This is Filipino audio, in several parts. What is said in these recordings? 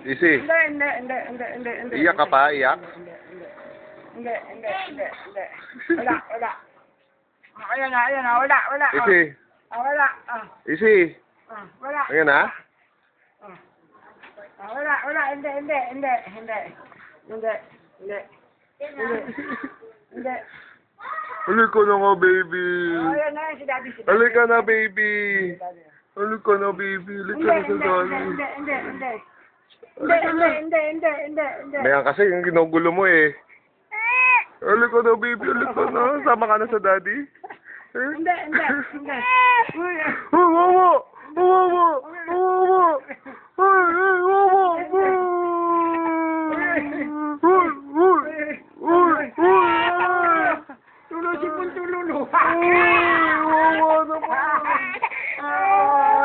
Isi. Hindi. Iyak ka pa, iyak? Hindi. Wala. Ayan na, wala. Isi. Wala. Isi. Wala. Ayan na. Wala. Hindi. Halika na nga, baby. Ayan na, si daddy. Halika na, baby. Halika na, baby. Halika na sa daddy. Hindi. Mayan kasi yung ginugulo mo eh. Halika na, baby. Halika na. Sama ka na sa daddy. Hindi. Mama!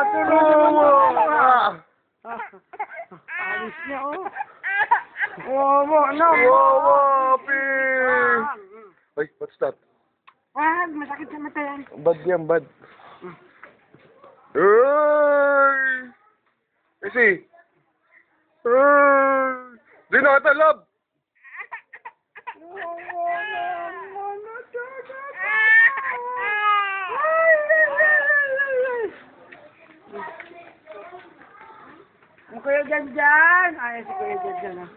Tululu. Alis niya, oh. Ay, what's that? Masakit sa mata yan. Bad yan, bad. Ay! Isi! Ay! Di na kita, love! Ang Kuya Janjan. Ay, si Kuya Janjan, ah.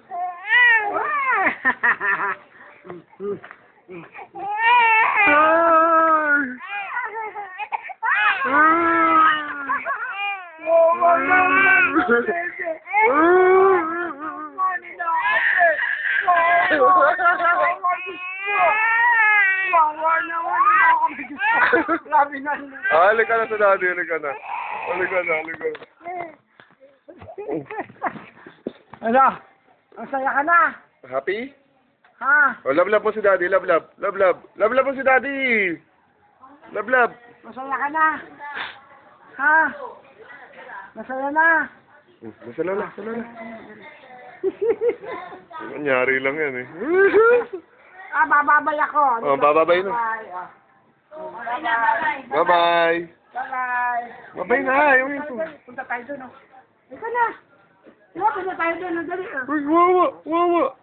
Halika na sa daddy, halika na. Halika na. Ano? Ang saya ka na. Happy? Ha? Oh, love mo si daddy, love mo si daddy. Love. Masaya ka na. Ha? Masaya na. Masala na. Nangyari lang yan eh. Bababay ako. Oh, bababay na. Bye-bye. Bye-bye na. Punta tayo doon, oh. Ika na. Punta tayo doon, oh. Dali, oh. Uy, wawa.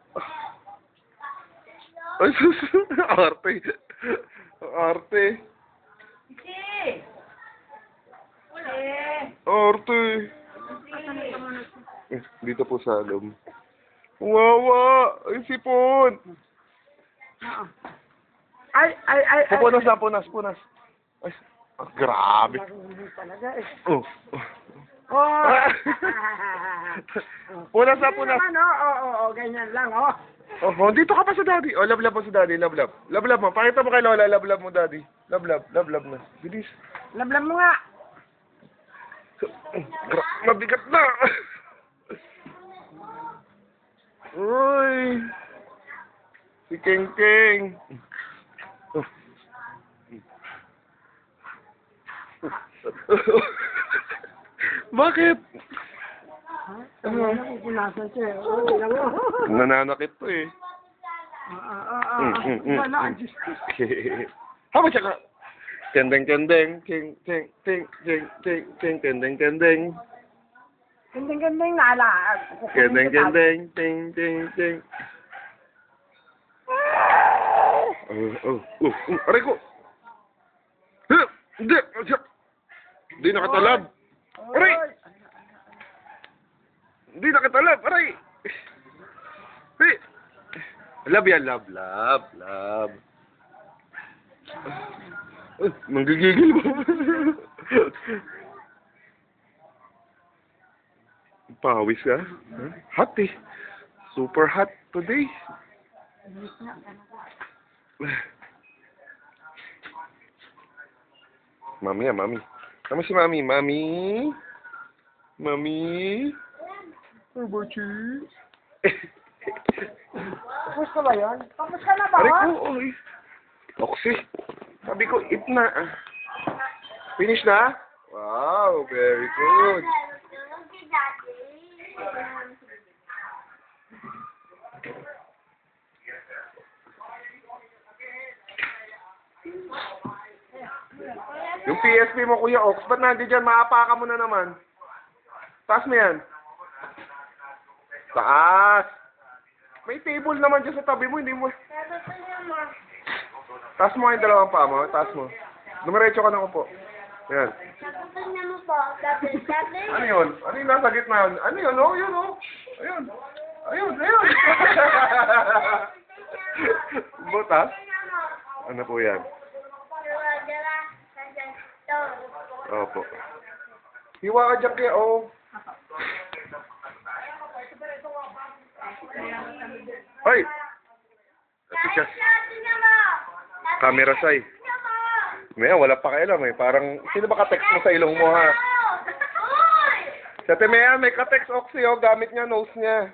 Ay, sus. Arte. Arte. Dito po sa loob. Wawa. Ay, sipon. Ay. Punas. Ay, grabe. Talaga, eh. Oh. Punas. Ano? Oo, ganyan lang, oh. Oh, dito ka pa sa daddy. Oh, love mo si daddy, love. Love mo. Pakita mo kay Lola, love mo daddy. Love na. Bilis. Lablam mo nga. Mabigat na. Uy. Si Keng. Bakit? Ano? Pupunasan siya, oh. Tingnan mo. Nananakit to eh. Wala, Diyos ko. Haba siya ka. Kendeng. Ting. Ganding nala. Kendeng. Ting. Aray ko. Hindi nakatalab. Aray. Hindi nakatalab. Aray. Hey. Love yan, love. Manggigigil ba? Pawis ka? Huh? Hot eh. Super hot today. Mami. Kami si Mami. Mami. Bachi. Tapos ka ba yun? Tapos ka na ba? Aray ko, oy. Oxy. Sabi ko, eat na. Finish na? Wow, very good. Yung PSP mo, Kuya Ox, ba't nandiyan dyan? Maapaka mo na naman. Taas mo yan. Taas. May table naman dyan sa tabi mo, hindi mo. Taas mo yung dalawang paa mo, taas mo. Dumiretso ka na upo. Yan. Ano yun? Ano yung nasa gitna yun? Ano yun? Oh, yun, oh. Ayun. Ayun, ayun. Butas? Ano po yan? Opo. Hiwa ka dyan kaya, oh. Hoy! Kasi camera shy. Maya, wala pa kailam eh. Parang, sino ba ka-text mo sa ilong mo, ha? Sa Timea, may ka-text Oxy, oh. Gamit niya, nose niya.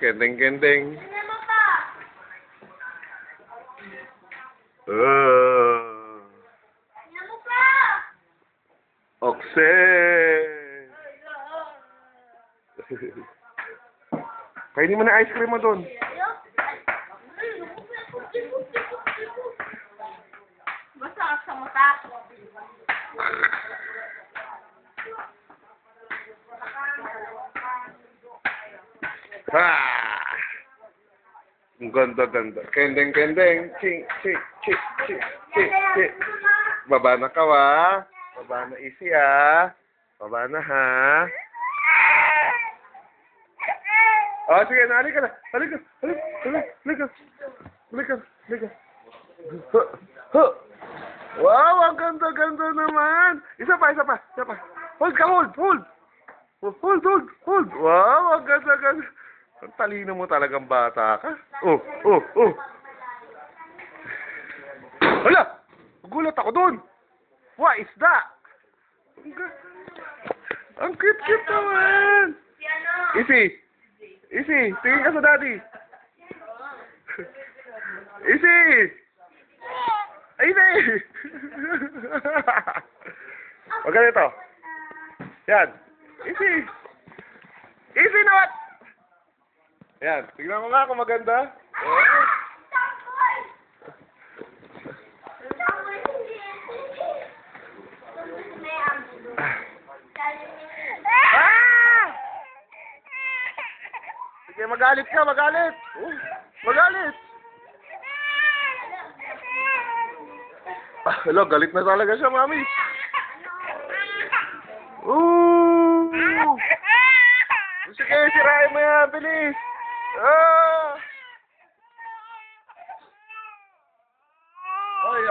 Kendeng-kendeng. Oxy! Kainin mo na ice cream mo doon. Basta ka sa mata. Ah! Ang ganda-ganda. Kendeng-kendeng. Ching, ching, ching, ching, ching, ching. Baba na ka, wa? Baba na easy, ha? Baba na, ha? Oh, sige na. Halika na. Halika. Halika. Halika. Halika. Halika. Wow, ang ganda-ganda naman. Isa pa, isa pa. Isa pa. Hold ka, hold. Hold. Hold, hold, hold. Wow, ang ganda-ganda. Ang talino mo talagang bata ka. Oh, oh, oh. Hala! Gulat ako doon. What is that? Ang cute-cute naman. Easy. Easy. Tingin ka sa daddy. Easy. Easy. Wag ganito. Yan. Easy. Easy naman. Yan. Tignan ko nga kung maganda. Sige, magalit ka, magalit. Magalit. Hello, galit na talaga siya, mami. Sige, sirain mo yan, bilis. Oy,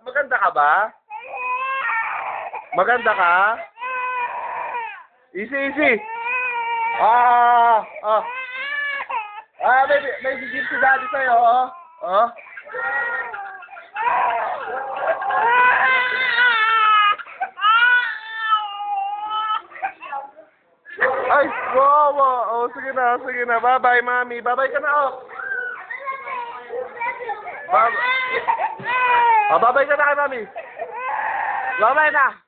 maganda ka ba? Maganda ka? Easy, easy. May bigil si daddy sa'yo, oh. Oh. Ay, wow, wow. Oh, sige na, sige na. Bye-bye, mami. Bye-bye ka na, oh. Bye-bye ka na kay mami. Bye-bye na.